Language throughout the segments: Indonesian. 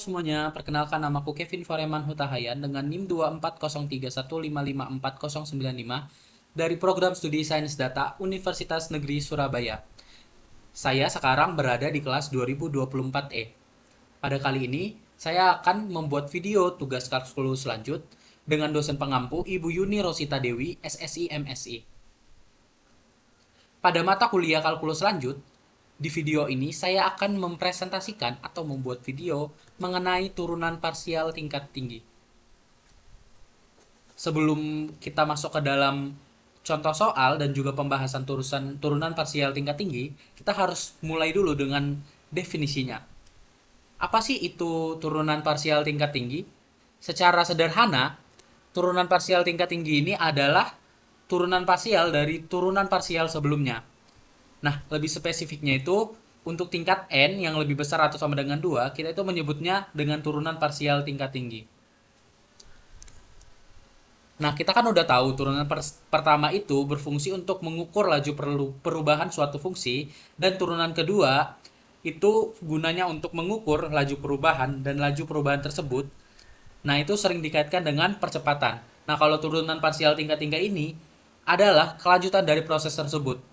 Semuanya, perkenalkan namaku Kevin Foreman Hutahayan dengan NIM 24031554095 dari Program Studi Sains Data Universitas Negeri Surabaya. Saya sekarang berada di kelas 2024E. Pada kali ini, saya akan membuat video tugas kalkulus lanjut dengan dosen pengampu Ibu Yuni Rosita Dewi, SSI MSI. Pada mata kuliah kalkulus lanjut, di video ini saya akan mempresentasikan atau membuat video mengenai turunan parsial tingkat tinggi. Sebelum kita masuk ke dalam contoh soal dan juga pembahasan turunan parsial tingkat tinggi, kita harus mulai dulu dengan definisinya. Apa sih itu turunan parsial tingkat tinggi? Secara sederhana, turunan parsial tingkat tinggi ini adalah turunan parsial dari turunan parsial sebelumnya. Nah, lebih spesifiknya itu untuk tingkat n yang lebih besar atau sama dengan 2, kita itu menyebutnya dengan turunan parsial tingkat tinggi. Nah, kita kan udah tahu turunan pertama itu berfungsi untuk mengukur laju perubahan suatu fungsi, dan turunan kedua itu gunanya untuk mengukur laju perubahan, dan laju perubahan tersebut, nah itu sering dikaitkan dengan percepatan. Nah, kalau turunan parsial tingkat tinggi ini adalah kelanjutan dari proses tersebut.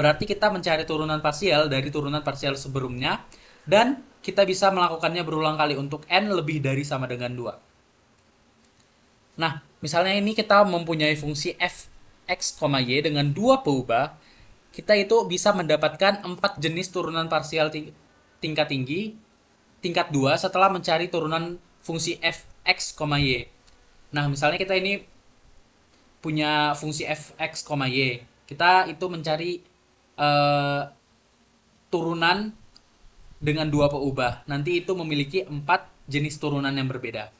Berarti kita mencari turunan parsial dari turunan parsial sebelumnya, dan kita bisa melakukannya berulang kali untuk n lebih dari sama dengan 2. Nah, misalnya ini kita mempunyai fungsi f(x, y) dengan dua peubah, kita itu bisa mendapatkan 4 jenis turunan parsial tingkat tinggi tingkat 2 setelah mencari turunan fungsi f(x, y). Nah, misalnya kita ini punya fungsi f(x, y). Kita itu mencari eh, turunan dengan dua peubah. Nanti itu memiliki 4 jenis turunan yang berbeda.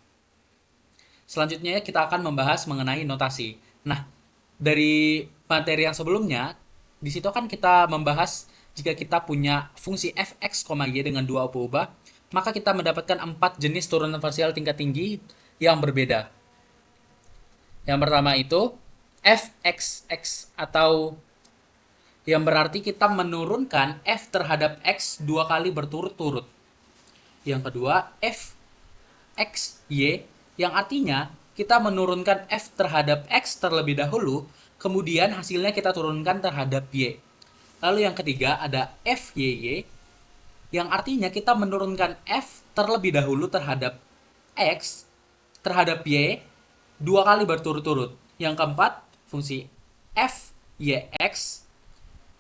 Selanjutnya kita akan membahas mengenai notasi. Nah, dari materi yang sebelumnya, di situ kan kita membahas jika kita punya fungsi f(x, y) dengan dua peubah, maka kita mendapatkan 4 jenis turunan parsial tingkat tinggi yang berbeda. Yang pertama itu f(x(x) atau yang berarti kita menurunkan f terhadap x dua kali berturut-turut. Yang kedua, f(x,y) yang artinya kita menurunkan f terhadap x terlebih dahulu, kemudian hasilnya kita turunkan terhadap y. Lalu yang ketiga ada f(y,y) yang artinya kita menurunkan f terlebih dahulu terhadap x terhadap y dua kali berturut-turut. Yang keempat, fungsi f(y,x)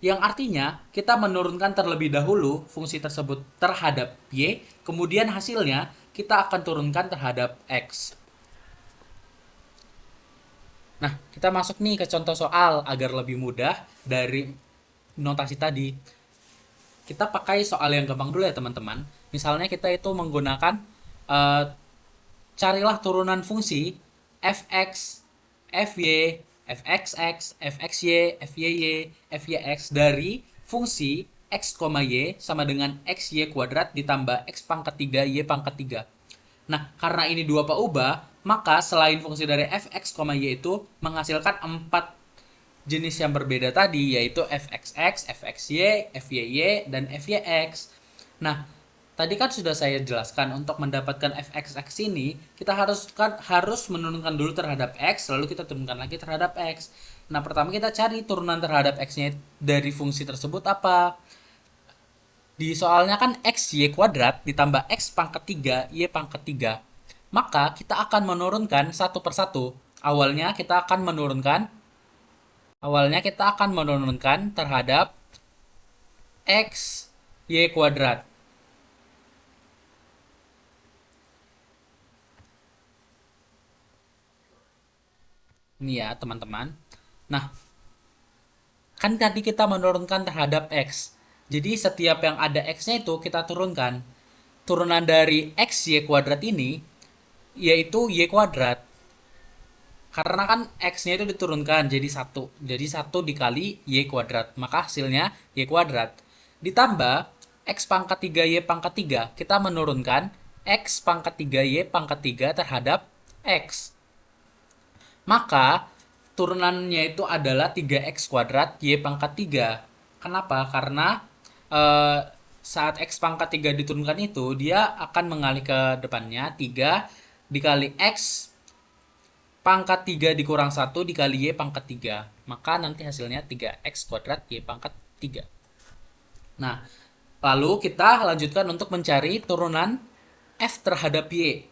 yang artinya kita menurunkan terlebih dahulu fungsi tersebut terhadap y, kemudian hasilnya kita akan turunkan terhadap x. Nah, kita masuk nih ke contoh soal agar lebih mudah dari notasi tadi. Kita pakai soal yang gampang dulu ya teman-teman. Misalnya kita itu menggunakan uh, carilah turunan fungsi fx, fy, fxx, fxy, fyy, fyx dari fungsi x, y sama dengan xy kuadrat ditambah x pangkat 3 y pangkat 3. Nah, karena ini dua peubah, maka selain fungsi dari fx, y itu menghasilkan 4 jenis yang berbeda tadi, yaitu fxx, fxy, fyy, dan fyx. Nah, tadi kan sudah saya jelaskan untuk mendapatkan fxx ini, kita harus menurunkan dulu terhadap x, lalu kita turunkan lagi terhadap x. Nah, pertama kita cari turunan terhadap x-nya dari fungsi tersebut apa? Di soalnya kan x y kuadrat ditambah x pangkat 3 y pangkat 3. Maka kita akan menurunkan satu persatu. Awalnya kita akan menurunkan terhadap x y kuadrat. Ini ya, teman-teman. Nah, kan tadi kita menurunkan terhadap x. Jadi setiap yang ada x-nya itu kita turunkan. Turunan dari x y kuadrat ini yaitu y kuadrat. Karena kan x-nya itu diturunkan jadi 1. Jadi 1 dikali y kuadrat. Maka hasilnya y kuadrat. Ditambah x pangkat 3 y pangkat 3. Kita menurunkan x pangkat 3 y pangkat 3 terhadap x. Maka turunannya itu adalah 3x kuadrat y pangkat 3. Kenapa? Karena saat X pangkat 3 diturunkan itu, dia akan mengalih ke depannya 3 dikali X pangkat 3 dikurang 1 dikali Y pangkat 3. Maka nanti hasilnya 3X kuadrat Y pangkat 3. Nah, lalu kita lanjutkan untuk mencari turunan F terhadap Y.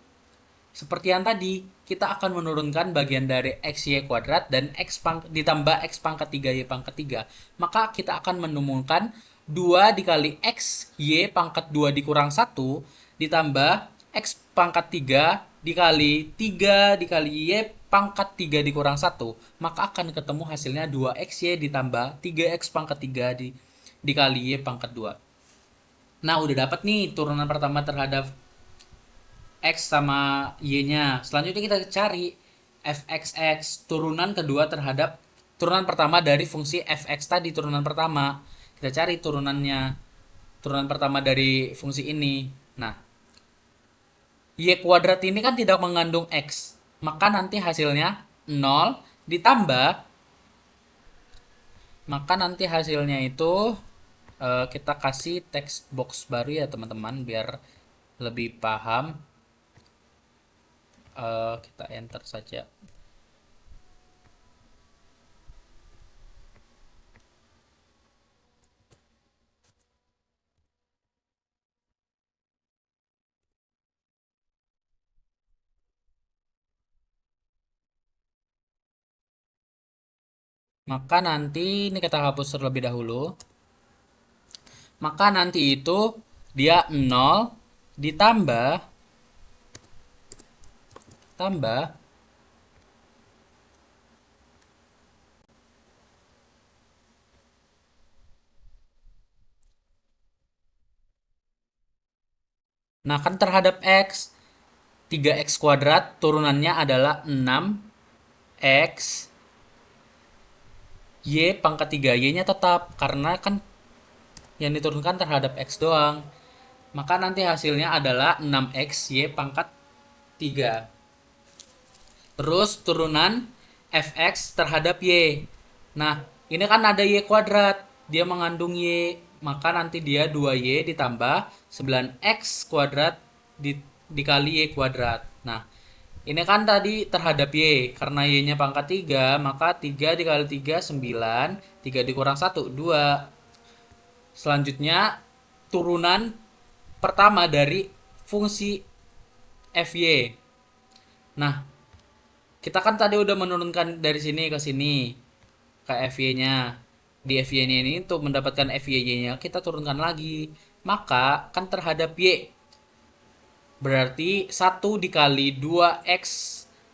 Seperti yang tadi, kita akan menurunkan bagian dari XY kuadrat dan ditambah X pangkat 3 Y pangkat 3. Maka kita akan menemukan 2 dikali X Y pangkat 2 dikurang 1 ditambah X pangkat 3 dikali 3 dikali Y pangkat 3 dikurang 1. Maka akan ketemu hasilnya 2XY ditambah 3X pangkat 3 dikali Y pangkat 2. Nah, udah dapat nih turunan pertama terhadap X sama Y-nya. Selanjutnya kita cari fxx, turunan kedua terhadap turunan pertama dari fungsi fx tadi, turunan pertama. Kita cari turunan pertama dari fungsi ini. Nah, Y kuadrat ini kan tidak mengandung X. Maka nanti hasilnya 0 ditambah, maka nanti hasilnya itu kita kasih text box baru ya teman-teman, biar lebih paham. Kita enter saja. Maka nanti ini kita hapus terlebih dahulu. Maka nanti itu dia 0 ditambah tambah nah kan terhadap X 3X kuadrat turunannya adalah 6X Y pangkat 3. Y-nya tetap karena kan yang diturunkan terhadap X doang. Maka nanti hasilnya adalah 6X Y pangkat 3. Terus turunan Fx terhadap Y. Nah, ini kan ada Y kuadrat. Dia mengandung Y. Maka nanti dia 2Y ditambah 9X kuadrat dikali Y kuadrat. Nah, ini kan tadi terhadap Y. Karena Y-nya pangkat 3, maka 3 dikali 3, 9. 3 dikurang 1, 2. Selanjutnya, turunan pertama dari fungsi Fy. Nah, kita kan tadi udah menurunkan dari sini ke sini ke Fy-nya. Di Fy-nya ini untuk mendapatkan Fy-nya kita turunkan lagi. Maka kan terhadap Y berarti 1 dikali 2X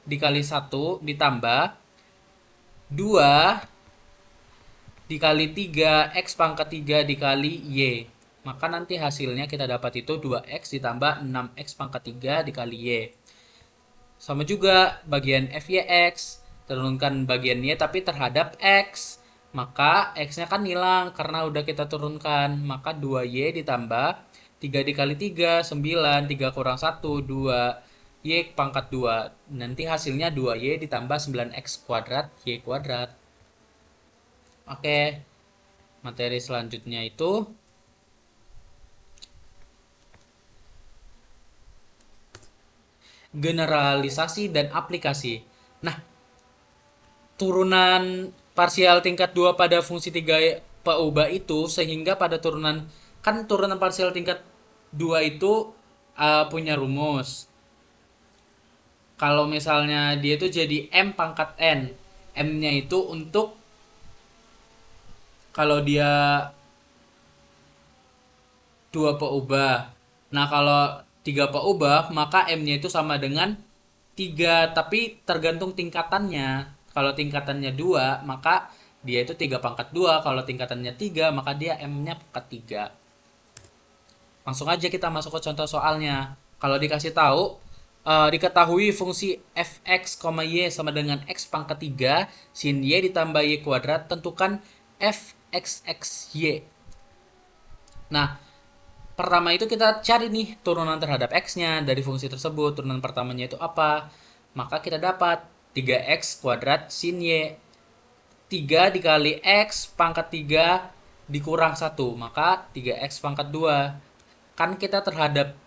dikali 1 ditambah 2 dikali 3X pangkat 3 dikali Y. Maka nanti hasilnya kita dapat itu 2X ditambah 6X pangkat 3 dikali Y. Sama juga bagian Fyx, turunkan bagian Y tapi terhadap X. Maka X-nya kan hilang karena udah kita turunkan. Maka 2Y ditambah 3 dikali 3, 9. 3 kurang 1, 2. Y pangkat 2. Nanti hasilnya 2Y ditambah 9X kuadrat Y kuadrat. Oke. Materi selanjutnya itu generalisasi dan aplikasi. Nah, turunan parsial tingkat 2 pada fungsi 3 peubah itu sehingga pada turunan kan turunan parsial tingkat 2 itu punya rumus. Kalau misalnya dia itu jadi M pangkat N. M-nya itu untuk kalau dia 2 peubah. Nah, kalau 3 peubah, maka M-nya itu sama dengan 3, tapi tergantung tingkatannya. Kalau tingkatannya 2, maka dia itu 3 pangkat 2. Kalau tingkatannya 3, maka dia M-nya pangkat 3. Langsung aja kita masuk ke contoh soalnya. Kalau dikasih tahu, diketahui fungsi fx, y sama dengan x pangkat 3 sin y ditambah y kuadrat, tentukan fxxy. Nah, pertama itu kita cari nih turunan terhadap x-nya dari fungsi tersebut. Turunan pertamanya itu apa? Maka kita dapat 3x kuadrat sin y. 3 dikali x pangkat 3 dikurang 1, maka 3x pangkat 2. Kan kita terhadap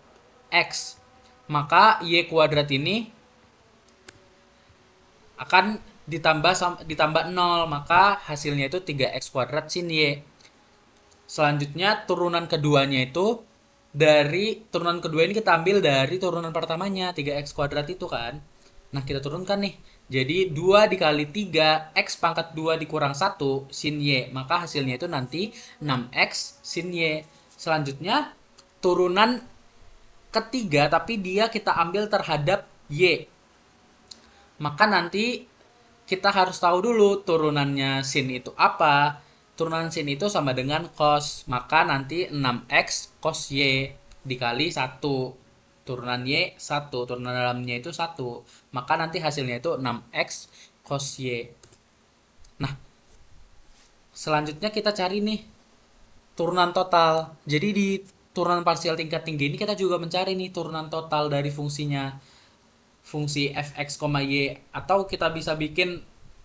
x, maka y kuadrat ini akan ditambah 0, maka hasilnya itu 3x kuadrat sin y. Selanjutnya turunan keduanya itu dari turunan kedua ini kita ambil dari turunan pertamanya 3x kuadrat itu kan. Nah, kita turunkan nih. Jadi 2 dikali 3 x pangkat 2 dikurang 1 sin y, maka hasilnya itu nanti 6x sin y. Selanjutnya turunan ketiga tapi dia kita ambil terhadap y. Maka nanti kita harus tahu dulu turunannya sin itu apa. Turunan sin itu sama dengan cos. Maka nanti 6x cos y dikali 1. Turunan y 1. Turunan dalamnya itu 1. Maka nanti hasilnya itu 6x cos y. Nah, selanjutnya kita cari nih turunan total. Jadi di turunan parsial tingkat tinggi ini kita juga mencari nih turunan total dari fungsinya. Fungsi fx, y. Atau kita bisa bikin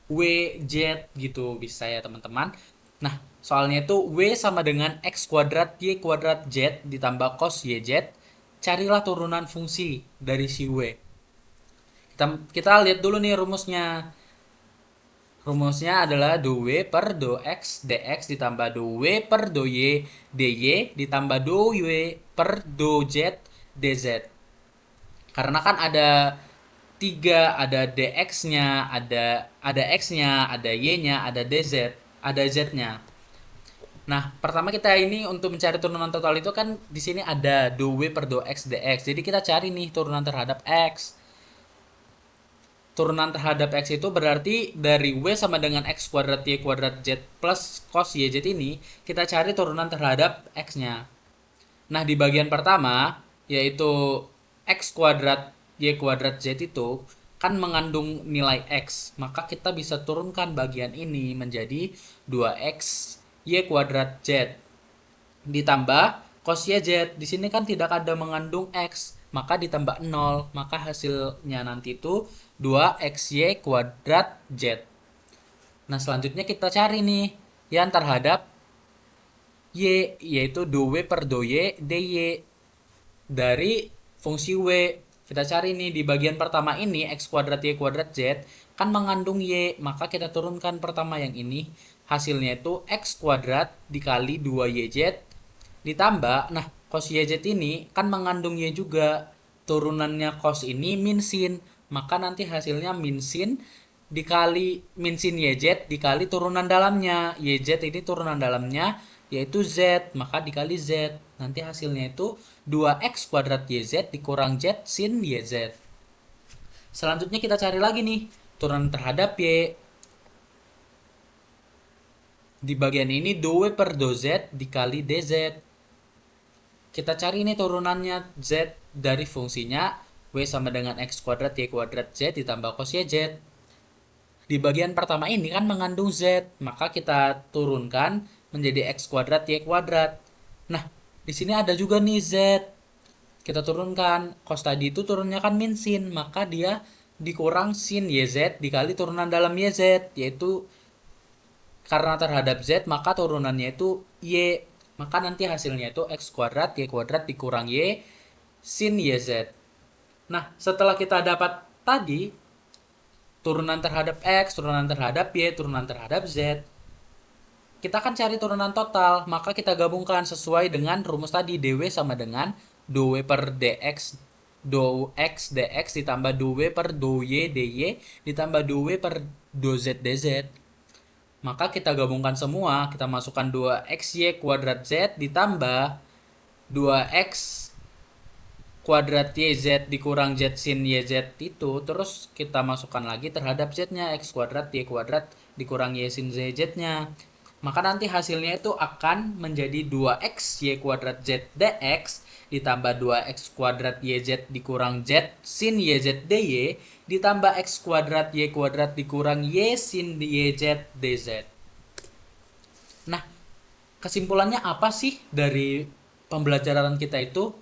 wz gitu. Bisa ya teman-teman. Nah, soalnya itu W sama dengan X kuadrat Y kuadrat Z ditambah cos YZ. Carilah turunan fungsi dari si W. Kita lihat dulu nih rumusnya. Rumusnya adalah do W per do X dx ditambah do W per do Y dy ditambah do W per do Z dz. Karena kan ada 3, ada dx-nya, ada x-nya, ada y-nya, ada dz, ada z-nya. Nah, pertama kita ini untuk mencari turunan total itu kan di sini ada do W per do X dx. Jadi kita cari nih turunan terhadap X. Turunan terhadap X itu berarti dari W sama dengan X kuadrat Y kuadrat Z plus cos YZ ini kita cari turunan terhadap X-nya. Nah, di bagian pertama yaitu X kuadrat Y kuadrat Z itu kan mengandung nilai X. Maka kita bisa turunkan bagian ini menjadi 2X Y kuadrat Z ditambah cos YZ. Di sini kan tidak ada mengandung X, maka ditambah 0, maka hasilnya nanti itu 2XY kuadrat Z. Nah, selanjutnya kita cari nih yang terhadap Y, yaitu do W per do Y dy dari fungsi W. Kita cari nih di bagian pertama ini X kuadrat Y kuadrat Z kan mengandung Y, maka kita turunkan pertama yang ini. Hasilnya itu X kuadrat dikali 2YZ ditambah, nah cos YZ ini kan mengandung Y juga. Turunannya cos ini min sin, maka nanti hasilnya min sin dikali min sin YZ dikali turunan dalamnya. YZ ini turunan dalamnya yaitu Z, maka dikali Z. Nanti hasilnya itu 2X kuadrat YZ dikurang Z sin YZ. Selanjutnya kita cari lagi nih turunan terhadap Y. Di bagian ini do W per do Z dikali dz. Kita cari ini turunannya Z dari fungsinya W sama dengan X kuadrat Y kuadrat Z ditambah cos YZ. Di bagian pertama ini kan mengandung Z, maka kita turunkan menjadi X kuadrat Y kuadrat. Nah, di sini ada juga nih Z. Kita turunkan, cos tadi itu turunnya kan min sin, maka dia dikurang sin YZ dikali turunan dalam YZ, yaitu karena terhadap Z maka turunannya itu Y. Maka nanti hasilnya itu X kuadrat Y kuadrat dikurang Y sin YZ. Nah, setelah kita dapat tadi turunan terhadap X, turunan terhadap Y, turunan terhadap Z, kita akan cari turunan total. Maka kita gabungkan sesuai dengan rumus tadi. dw sama dengan do W per dx do X dx ditambah do W per do Y dy ditambah do W per do Z dz. Maka kita gabungkan semua, kita masukkan 2XY kuadrat Z ditambah 2X kuadrat YZ dikurang Z sin YZ itu. Terus kita masukkan lagi terhadap Z-nya, X kuadrat Y kuadrat dikurang Y sin ZZ-nya. Maka nanti hasilnya itu akan menjadi 2X Y kuadrat Z dx ditambah 2X kuadrat YZ dikurang Z sin YZ dy ditambah X kuadrat Y kuadrat dikurang Y sin YZ dz. Nah, kesimpulannya apa sih dari pembelajaran kita itu?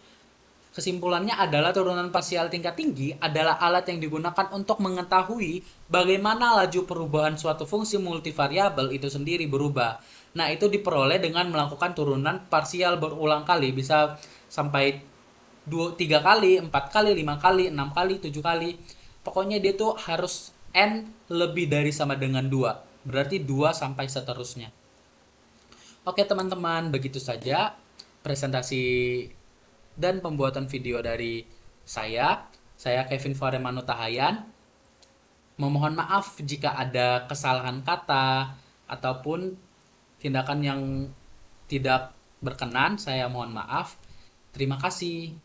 Kesimpulannya adalah turunan parsial tingkat tinggi adalah alat yang digunakan untuk mengetahui bagaimana laju perubahan suatu fungsi multivariabel itu sendiri berubah. Nah, itu diperoleh dengan melakukan turunan parsial berulang kali, bisa sampai 3 kali, 4 kali, 5 kali, 6 kali, 7 kali. Pokoknya dia tuh harus n lebih dari sama dengan 2. Berarti 2 sampai seterusnya. Oke teman-teman, begitu saja presentasi dan pembuatan video dari saya. Saya Kevin Faremano Tahayan. Memohon maaf jika ada kesalahan kata ataupun tindakan yang tidak berkenan. Saya mohon maaf. Terima kasih.